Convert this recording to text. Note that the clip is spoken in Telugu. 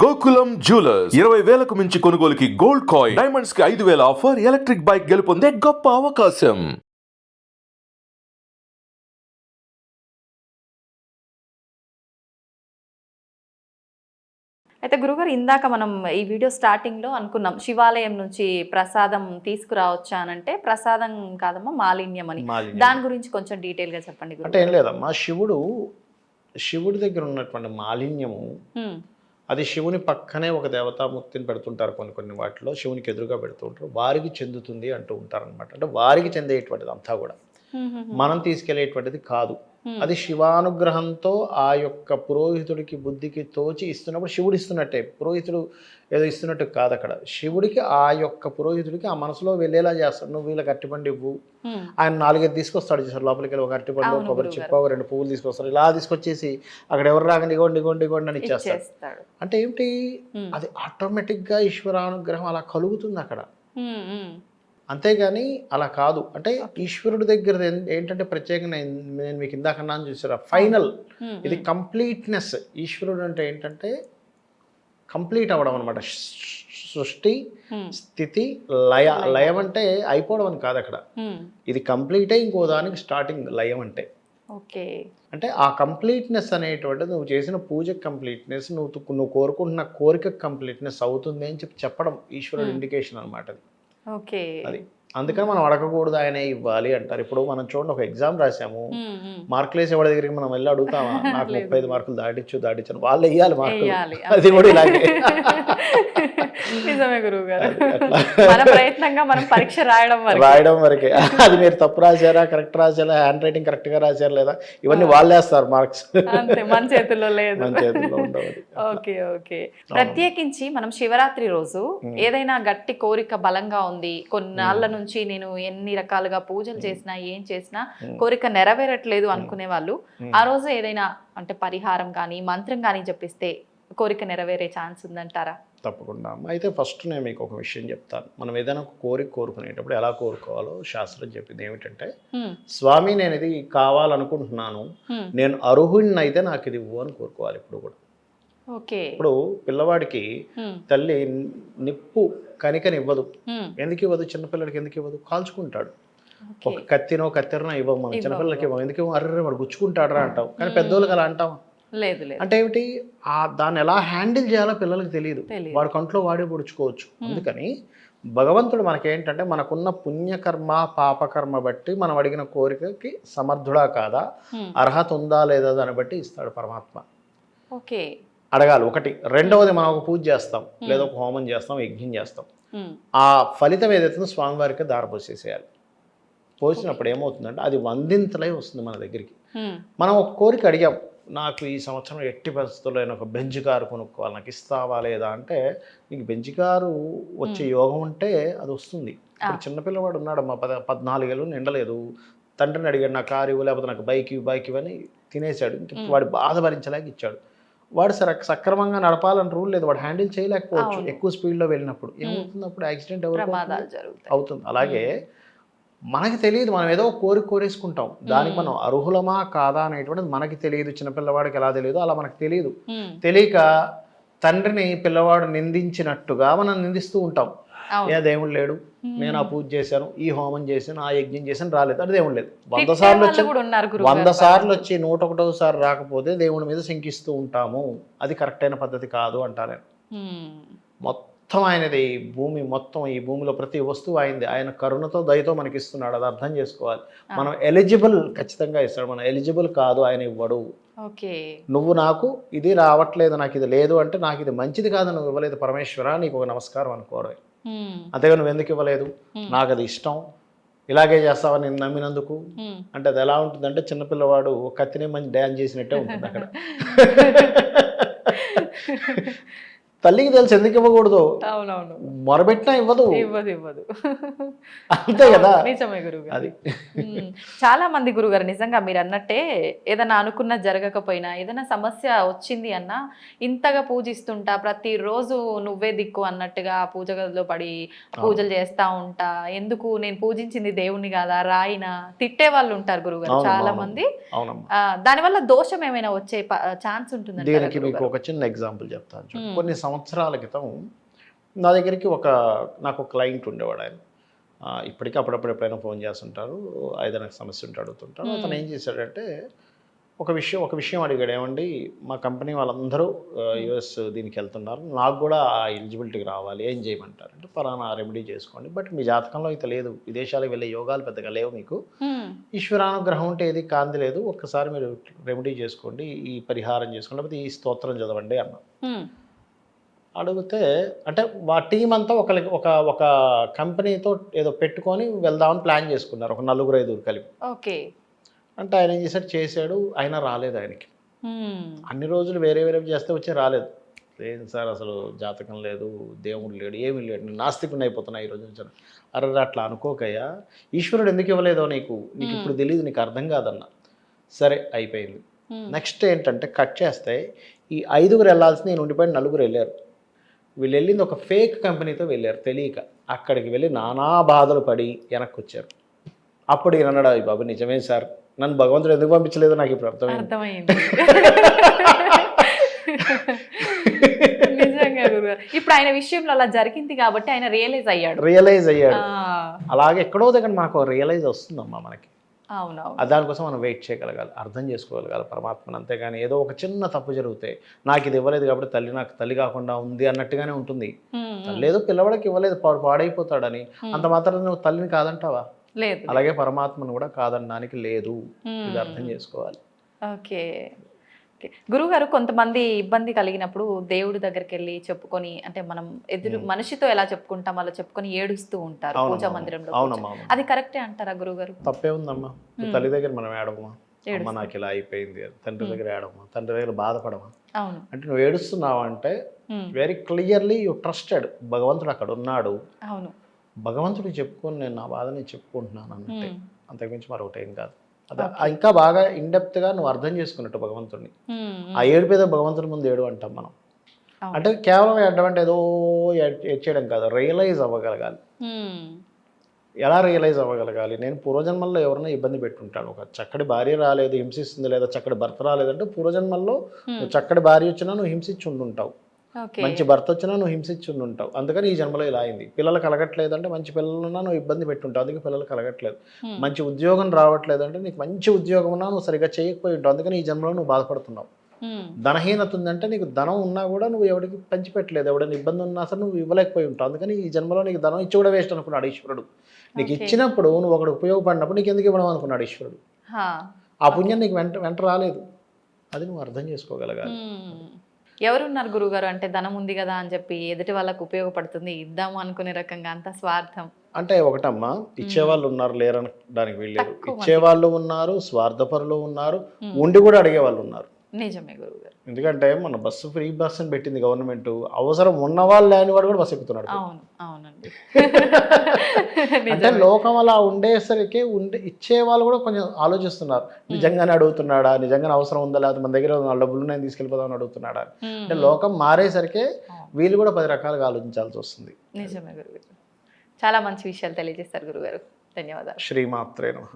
గోకులం జ్యువెలర్స్ 20,000కు మించి కొనుగోలుకి గోల్డ్ కాయిన్, డైమండ్స్ కి 5,000 ఆఫర్, ఎలక్ట్రిక్ బైక్ గెలుపొందే గొప్ప అవకాశం. అయితే గురుగారు ఇందాక మనం ఈ వీడియో స్టార్టింగ్లో అనుకున్నాం శివాలయం నుంచి ప్రసాదం తీసుకురావచ్చా అని. అంటే ప్రసాదం కాదమ్మా, మాలిన్యం అని. దాని గురించి కొంచెం డీటెయిల్గా చెప్పండి గురుగారు. అంటే ఏం లేదమ్మా, శివుడి దగ్గర ఉన్నటువంటి మాలిన్యము అది శివుని పక్కనే ఒక దేవతామూర్తిని పెడుతుంటారు, కొన్ని వాటిలో శివునికి ఎదురుగా పెడుతూ ఉంటారు, వారికి చెందుతుంది అంటూ ఉంటారు అనమాట. అంటే వారికి చెందేటువంటిది అంతా కూడా మనం తీసుకెళ్లేటువంటిది కాదు. అది శివానుగ్రహంతో ఆ యొక్క పురోహితుడికి బుద్ధికి తోచి ఇస్తున్నప్పుడు శివుడు ఇస్తున్నట్టే, పురోహితుడు ఏదో ఇస్తున్నట్టు కాదు. అక్కడ శివుడికి ఆ యొక్క పురోహితుడికి ఆ మనసులో వెళ్ళేలా చేస్తాడు. నువ్వు వీళ్ళకి అరటిపండు ఇవ్వు, ఆయన 4-5 తీసుకొస్తాడు చేశారు, లోపలికి వెళ్ళి ఒక అరటిపండు, కొబ్బరి చిప్ప, 2 పువ్వులు తీసుకొస్తాడు. ఇలా తీసుకొచ్చేసి అక్కడ ఎవరు రాగానే ఇగోండి అని ఇచ్చేస్తాడు. అంటే ఏమిటి, అది ఆటోమేటిక్గా ఈశ్వరానుగ్రహం అలా కలుగుతుంది అక్కడ. అంతేగాని అలా కాదు. అంటే ఈశ్వరుడి దగ్గర ఏంటంటే ప్రత్యేకంగా నేను మీకు ఇందాక అన్నాను చూసారా, ఫైనల్ ఇది కంప్లీట్నెస్. ఈశ్వరుడు అంటే ఏంటంటే కంప్లీట్ అవ్వడం అనమాట. సృష్టి, స్థితి, లయం అంటే అయిపోవడం అని కాదు అక్కడ. ఇది కంప్లీటే, ఇంకో దానికి స్టార్టింగ్ లయం అంటే. అంటే ఆ కంప్లీట్నెస్ అనేటువంటిది నువ్వు చేసిన పూజ కంప్లీట్నెస్, నువ్వు కోరుకుంటున్న కోరిక కంప్లీట్నెస్ అవుతుంది అని చెప్పడం ఈశ్వరుడు ఇండికేషన్ అనమాట. అది అందుకని మనం అడగకూడదు, ఆయనే ఇవ్వాలి అంటారు. ఇప్పుడు మనం చూడండి, ఒక ఎగ్జామ్ రాసాము, మార్కులు వేసి ఎవరి దగ్గరికి మనం వెళ్ళి అడుగుతామా, నాకు 35 మార్కులు దాటించాను, వాళ్ళు వేయాలి మార్కులు. అది కూడా ఇలాగే. నిజమే గురువు గారు, మన ప్రయత్నంగా మనం పరీక్ష రాయడం వరకే. అది మీరు తప్పు రాశారా, కరెక్ట్ రాశారా, హ్యాండ్ రైటింగ్ కరెక్ట్ గా రాశారా లేదా, ఇవన్నీ వాళ్ళు వేస్తారు మార్క్స్. మన చేతుల్లో లేదు. మన చేతుల్లో ఉండవు. ఓకే. ప్రత్యేకించి మనం శివరాత్రి రోజు ఏదైనా గట్టి కోరిక బలంగా ఉంది, కొన్నాళ్ళ నుంచి నేను ఎన్ని రకాలుగా పూజలు చేసినా ఏం చేసినా కోరిక నెరవేరట్లేదు అనుకునే వాళ్ళు ఆ రోజు ఏదైనా అంటే పరిహారం కానీ మంత్రం కానీ జపిస్తే కోరిక నెరవేరే ఛాన్స్ ఉందంటారా? తప్పకుండా. అయితే ఫస్ట్ నేను మీకు ఒక విషయం చెప్తాను. మనం ఏదైనా ఒక కోరిక కోరుకునేటప్పుడు ఎలా కోరుకోవాలో శాస్త్రం చెప్పింది ఏమిటంటే, స్వామి నేను ఇది కావాలనుకుంటున్నాను, నేను అర్హుడిని అయితే నాకు ఇది ఇవ్వు అని కోరుకోవాలి ఎప్పుడు కూడా. ఇప్పుడు పిల్లవాడికి తల్లి నిప్పు కనికనివ్వదు. ఎందుకు ఇవ్వదు? చిన్నపిల్లడికి ఎందుకు ఇవ్వదు? కాల్చుకుంటాడు. ఒక కత్తెరనో ఇవ్వము మనం చిన్నపిల్లలకి ఇవ్వము. ఎందుకు ఇవ్వము? అర్రే వాడు గుచ్చుకుంటాడరా అంటాం. కానీ పెద్దోళ్ళకి అలా అంటాం లేదు. అంటే ఏమిటి, దాన్ని ఎలా హ్యాండిల్ చేయాలో పిల్లలకి తెలియదు. వాడి కంట్లో వాడే పొడుచుకోవచ్చు. అందుకని భగవంతుడు మనకేంటంటే మనకున్న పుణ్యకర్మ పాపకర్మ బట్టి మనం అడిగిన కోరికకి సమర్థుడా కాదా, అర్హత ఉందా లేదా దాన్ని బట్టి ఇస్తాడు పరమాత్మ. అడగాలి ఒకటి. రెండవది, మనం ఒక పూజ చేస్తాం, లేదా ఒక హోమం చేస్తాం, యజ్ఞం చేస్తాం. ఆ ఫలితం ఏదైతుందో స్వామివారికి దారపోసేసేయాలి. పోసినప్పుడు ఏమవుతుందంటే అది వందింతలై వస్తుంది మన దగ్గరికి. మనం ఒక కోరిక అడిగాం, నాకు ఈ సంవత్సరం ఎట్టి పరిస్థితుల్లో నేను ఒక బెంచ్ కారు కొనుక్కోవాలి, నాకు ఇస్తావా లేదా అంటే, నీకు బెంచ్ కారు వచ్చే యోగం ఉంటే అది వస్తుంది. ఇప్పుడు చిన్నపిల్లవాడు ఉన్నాడు, మా 14 ఏళ్ళు నిండలేదు, తండ్రిని అడిగాడు నా కారు ఇవ్వు, లేకపోతే నాకు బైక్ ఇవ్వని తినేశాడు. వాడు బాధ భరించలేక ఇచ్చాడు. వాడు సక్రమంగా నడపాలని రూల్ లేదు, వాడు హ్యాండిల్ చేయలేకపోవచ్చు. ఎక్కువ స్పీడ్లో వెళ్ళినప్పుడు ఏమవుతుంది, అప్పుడు యాక్సిడెంట్ అవుతుంది. అలాగే మనకి తెలియదు, మనం ఏదో కోరేసుకుంటాం, దానికి మనం అర్హులమా కాదా అనేటువంటిది మనకి తెలియదు. చిన్నపిల్లవాడికి ఎలా తెలియదు అలా మనకు తెలియదు. తెలియక తండ్రిని పిల్లవాడు నిందించినట్టుగా మనం నిందిస్తూ ఉంటాం. ఏ దేవుడు లేడు, నేను ఆ పూజ చేశాను, ఈ హోమం చేశాను, ఆ యజ్ఞం చేశాను, రాలేదు అంటే దేవుడు లేదు. 100 సార్లు వచ్చి 100 సార్లు వచ్చి 101వ రాకపోతే దేవుడి మీద శంకిస్తూ ఉంటాము. అది కరెక్ట్ అయిన పద్ధతి కాదు అంటారు. మొత్తం ఆయనది, భూమి మొత్తం, ఈ భూమిలో ప్రతి వస్తువు అయింది, ఆయన కరుణతో దయతో మనకి ఇస్తున్నాడు. అది అర్థం చేసుకోవాలి. మనం ఎలిజిబుల్ ఖచ్చితంగా ఇస్తాడు, మనం ఎలిజిబుల్ కాదు ఆయన ఇవ్వడు. నువ్వు నాకు ఇది రావట్లేదు, నాకు ఇది లేదు అంటే, నాకు ఇది మంచిది కాదు, నువ్వు ఇవ్వలేదు పరమేశ్వర, నీకు ఒక నమస్కారం అనుకోవడమే. అంతేగా నువ్వు ఎందుకు ఇవ్వలేదు, నాకు అది ఇష్టం, ఇలాగే చేస్తావా నేను నమ్మినందుకు అంటే, అది ఎలా ఉంటుందంటే చిన్నపిల్లవాడు కత్తిని మంచి డ్యాన్స్ చేసినట్టే ఉంటుంది అక్కడ. తల్లికి తెలుసు ఎందుకు ఇవ్వకూడదు, మొరబెట్టినా ఇవ్వదు. అంతే కదా. అది చాలా మంది గురుగారు నిజంగా మీరు అన్నట్టే, ఏదైనా అనుకున్న జరగకపోయినా, ఏదైనా సమస్య వచ్చింది అన్నా ఇంతగా పూజిస్తుంటా, ప్రతిరోజు నువ్వే దిక్కు అన్నట్టుగా పూజ గదిలో పడి పూజలు చేస్తా ఉంటా, ఎందుకు నేను పూజించింది దేవుణ్ణి కాదా రాయినా, తిట్టే వాళ్ళు ఉంటారు గురుగారు చాలా మంది. దానివల్ల దోషం ఏమైనా వచ్చే ఛాన్స్ ఉంటుంది? దీనికి మీకు ఒక చిన్న ఎగ్జాంపుల్ చెప్తాను. కొన్ని సంవత్సరాల క్రితం నా దగ్గరికి నాకు ఒక క్లయింట్ ఉండేవాడు ఆయన. ఇప్పటికీ అప్పుడప్పుడు ఎప్పుడైనా ఫోన్ చేస్తుంటారు, ఏదైనా సమస్య ఉంటే అడుగుతుంటారు. అతను ఏం చేశాడంటే ఒక విషయం అడిగాడు, ఏమండి మా కంపెనీ వాళ్ళందరూ యుఎస్ దీనికి వెళ్తున్నారు, నాకు కూడా ఆ ఎలిజిబిలిటీకి రావాలి, ఏం చేయమంటారు అంటే పలానా రెమెడీ చేసుకోండి, బట్ మీ జాతకంలో అయితే లేదు, విదేశాలకు వెళ్ళే యోగాలు పెద్దగా లేవు, మీకు ఈశ్వరానుగ్రహం ఉంటే ఏది కాంతి లేదు, ఒక్కసారి మీరు రెమెడీ చేసుకోండి, ఈ పరిహారం చేసుకోండి, లేకపోతే ఈ స్తోత్రం చదవండి అన్న. అడిగితే అంటే మా టీం అంతా ఒక కంపెనీతో ఏదో పెట్టుకొని వెళ్దామని ప్లాన్ చేసుకున్నారు, ఒక 4-5 కలిపి. ఓకే. అంటే ఆయన ఏం చేశాడు, అయినా రాలేదు ఆయనకి. అన్ని రోజులు వేరే చేస్తే వచ్చి రాలేదు. లేదు సార్, అసలు జాతకం లేదు, దేవుడు లేడు, ఏమీ లేడు, నేను నాస్తికుని అయిపోతున్నా ఈరోజు వచ్చాను. అరే అట్లా అనుకోకయ్యా, ఈశ్వరుడు ఎందుకు ఇవ్వలేదో నీకు ఇప్పుడు తెలియదు, నీకు అర్థం కాదన్న. సరే అయిపోయింది. నెక్స్ట్ ఏంటంటే కట్ చేస్తే ఈ 5 వెళ్ళాల్సింది నేను ఉండిపోయిన 4 వెళ్ళారు. వీళ్ళు వెళ్ళింది ఒక ఫేక్ కంపెనీతో వెళ్ళారు తెలియక. అక్కడికి వెళ్ళి నానా బాధలు పడి వెనక్కి వచ్చారు. అప్పుడు ఈయన అన్నాడు, బాబు నిజమే సార్, నన్ను భగవంతుడు ఎందుకు పంపించలేదో నాకు ఇప్పుడు అర్థమైంది. నిజంగా గురుగారు, ఇప్పుడు ఆయన విషయంలో అలా జరిగింది కాబట్టి ఆయన రియలైజ్ అయ్యాడు. అలాగే ఎక్కడో దగ్గర మనకు రియలైజ్ వస్తుందమ్మా మనకి. అవునవును. దానికోసం మనం వెయిట్ చేయగలగాలి, అర్థం చేసుకోగలగాలి పరమాత్మను. అంతేగాని ఏదో ఒక చిన్న తప్పు జరిగితే నాకు ఇది ఇవ్వలేదు కాబట్టి తల్లి నాకు తల్లి కాకుండా ఉంది అన్నట్టుగానే ఉంటుంది. తల్లి ఏదో పిల్లవాడికి ఇవ్వలేదు పాడైపోతాడని అంత మాత్రం నువ్వు తల్లిని కాదంటావా? లేదు. అలాగే పరమాత్మను కూడా కాదనడానికి లేదు, ఇది అర్థం చేసుకోవాలి. ఓకే. గురుగారు, కొంతమంది ఇబ్బంది కలిగినప్పుడు దేవుడి దగ్గరికి వెళ్ళి చెప్పుకొని, అంటే మనం మనిషితో ఎలా చెప్పుకుంటాం అలా చెప్పుకొని ఏడుస్తూ ఉంటారు పూజా మందిరంలో. అది కరెక్టే అంటారా గురుగారు? తప్పే ఉందమ్మా. తల్లి దగ్గర మనం ఏడవమా, అమ్మ నాకు ఇలా అయిపోయింది, తండ్రి దగ్గర ఏడవమా, తండ్రి దగ్గర బాధపడమా. అంటే నువ్వు ఏడుస్తున్నావు అంటే వెరీ క్లియర్లీ యూ ట్రస్టెడ్, భగవంతుడు అక్కడ ఉన్నాడు, అవును, భగవంతుడు చెప్పుకొని నేను నా బాధని చెప్పుకుంటున్నాను అన్నట్టే, అంతకుమించి మరొకటి ఏం కాదు. అదే ఇంకా బాగా ఇన్డెప్త్గా నువ్వు అర్థం చేసుకున్నట్టు భగవంతుడిని. ఆ ఏడుపేదో భగవంతుడి ముందు ఏడు అంటాం మనం. అంటే కేవలం ఏడడం అంటే ఏదో ఏడ్చేయడం కాదు, రియలైజ్ అవ్వగలగాలి. ఎలా రియలైజ్ అవ్వగలగాలి? నేను పూర్వజన్మల్లో ఎవరైనా ఇబ్బంది పెట్టుంటాను, ఒక చక్కటి భార్య రాలేదు హింసిస్తుంది, లేదా చక్కటి భర్త రాలేదంటే పూర్వజన్మల్లో నువ్వు చక్కటి భార్య వచ్చినా నువ్వు హింసించి ఉండుంటావు, మంచి భర్త వచ్చినా నువ్వు హింసించి ఉంటావు, అందుకని ఈ జన్మలో ఇలా అయింది. పిల్లలు కలగట్లేదు అంటే మంచి పిల్లలున్నా నువ్వు ఇబ్బంది పెట్టుంటావు, అందుకే పిల్లలు కలగట్లేదు. మంచి ఉద్యోగం రావట్లేదు అంటే నీకు మంచి ఉద్యోగం ఉన్నా నువ్వు సరిగ్గా చేయకపోయి ఉంటావు, అందుకని ఈ జన్మలో నువ్వు బాధపడుతున్నావు. ధనహీనత ఉందంటే నీకు ధనం ఉన్నా కూడా నువ్వు ఎవరికి పంచిపెట్టలేదు, ఎవడైనా ఇబ్బంది ఉన్నా సరే నువ్వు ఇవ్వలేకపోయి ఉంటావు, అందుకని ఈ జన్మలో నీకు ధనం ఇచ్చి కూడా వేస్ట్ అనుకున్నాడు ఈశ్వరుడు. నీకు ఇచ్చినప్పుడు నువ్వు ఒకటి ఉపయోగపడినప్పుడు నీకు ఎందుకు ఇవ్వడం అనుకున్నాడు ఈశ్వరుడు. ఆ పుణ్యం నీకు వెంట రాలేదు, అది నువ్వు అర్థం చేసుకోగలగాలి. ఎవరున్నారు గురుగారు అంటే ధనం ఉంది కదా అని చెప్పి ఎదుటి వాళ్ళకు ఉపయోగపడుతుంది ఇద్దాము అనుకునే రకంగా అంత స్వార్థం? అంటే ఒకటమ్మా, ఇచ్చేవాళ్ళు ఉన్నారు, లేరనడానికి వీళ్ళేరు. ఇచ్చేవాళ్ళు ఉన్నారు, స్వార్థపరులు ఉన్నారు, ఉండి కూడా అడిగే వాళ్ళు ఉన్నారు. నిజమే గురుగారు. ఎందుకంటే మన ఫ్రీ బస్సు అని పెట్టింది గవర్నమెంట్, అవసరం ఉన్నవాళ్ళు లేని వాడు కూడా బస్సు ఎక్కుతున్నాడు. అవును, అవునండి. అంటే లోకం అలా ఉండేసరికి ఇచ్చే వాళ్ళు కూడా కొంచెం ఆలోచిస్తున్నారు, నిజంగానే అడుగుతున్నాడా, నిజంగానే అవసరం ఉందా, లేకపోతే మన దగ్గర డబ్బులు నేను తీసుకెళ్ళిపోదామని అడుగుతున్నాడా. అంటే లోకం మారేసరికి వీళ్ళు కూడా 10 రకాలుగా ఆలోచించాల్సి వస్తుంది. నిజమే గురుగారు, చాలా మంచి విషయాలు తెలియజేస్తారు గురుగారు, ధన్యవాదాలు. శ్రీమాత్రే నమః.